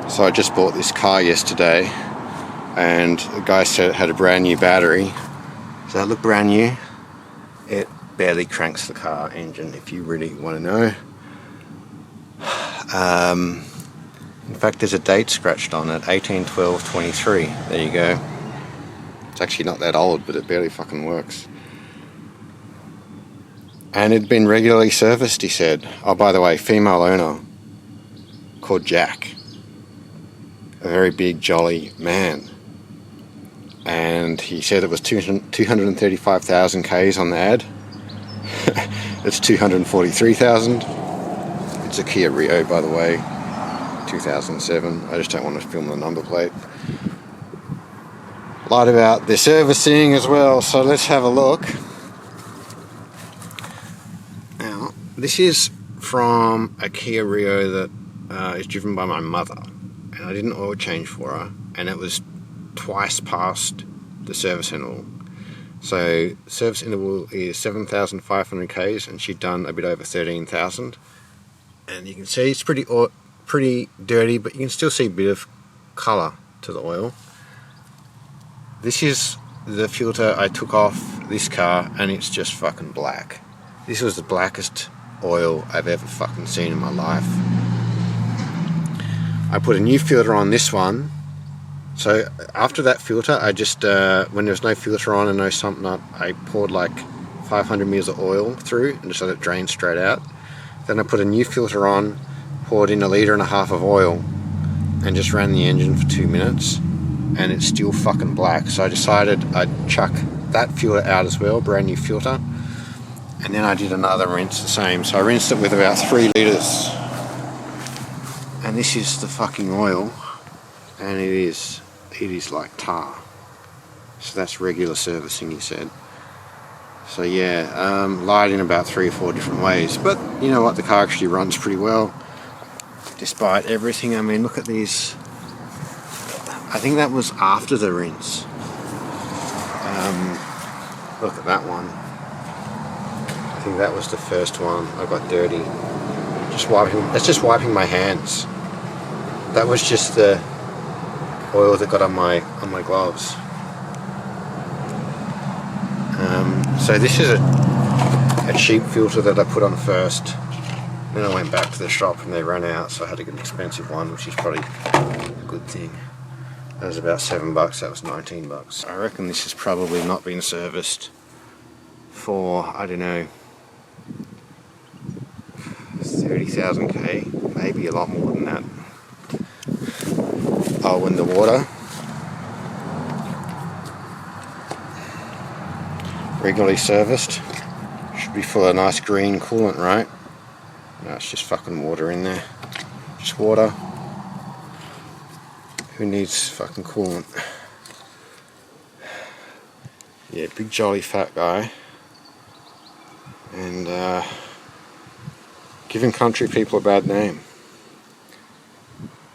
So I just bought this car yesterday, and the guy said it had a brand new battery. Does that look brand new? It barely cranks the car engine, if you really want to know. In fact, there's a date scratched on it, 18/12/23. There you go. It's actually not that old, but it barely fucking works. And it'd been regularly serviced, he said. Oh, by the way, female owner called Jack. A very big, jolly man. And he said it was 235,000 Ks on the ad. It's 243,000. It's a Kia Rio, by the way, 2007. I just don't want to film the number plate. Lied about the servicing as well, so let's have a look. Now, this is from a Kia Rio that is driven by my mother, and I did an oil change for her, and it was twice past the service interval. So service interval is 7,500 Ks, and she'd done a bit over 13,000. And you can see it's pretty dirty, but you can still see a bit of colour to the oil. This is the filter I took off this car, and it's just fucking black. This was the blackest oil I've ever fucking seen in my life. I put a new filter on this one. So after that filter, I just, when there was no filter on and no sump nut, I poured like 500 mils of oil through and just let it drain straight out. Then I put a new filter on, poured in 1.5 liters of oil, and just ran the engine for 2 minutes, and it's still fucking black. So I decided I'd chuck that filter out as well, brand new filter, and then I did another rinse the same. So I rinsed it with about 3 liters, and this is the fucking oil, and it is like tar. So that's regular servicing, he said. So yeah, lied in about 3 or 4 different ways, but you know what, the car actually runs pretty well despite everything. I mean, look at these. I think that was after the rinse. Look at that one. I think that was the first one. I got dirty. That's just wiping my hands. That was just the oil that got on my gloves. So this is a cheap filter that I put on first. Then I went back to the shop and they ran out, so I had to get an expensive one, which is probably a good thing. That was about $7, that was $19. I reckon this has probably not been serviced for, I don't know, 30,000 K, maybe a lot more than that. Oh, and the water. Regularly serviced. Should be full of nice green coolant, right? No, it's just fucking water in there. Just water. Who needs fucking coolant? Yeah, big jolly fat guy. And giving country people a bad name.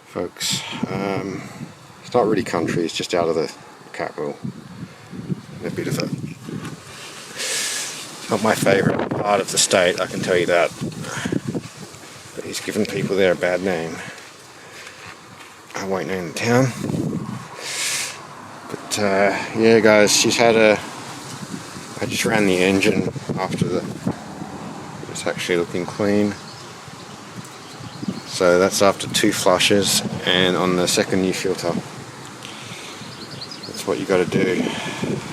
Folks, it's not really country, it's just out of the capital. A bit of it. Not my favourite part of the state, I can tell you that. But he's given people there a bad name. I won't name the town. But yeah guys, I just ran the engine after it's actually looking clean. So that's after 2 flushes and on the second new filter. That's what you got to do.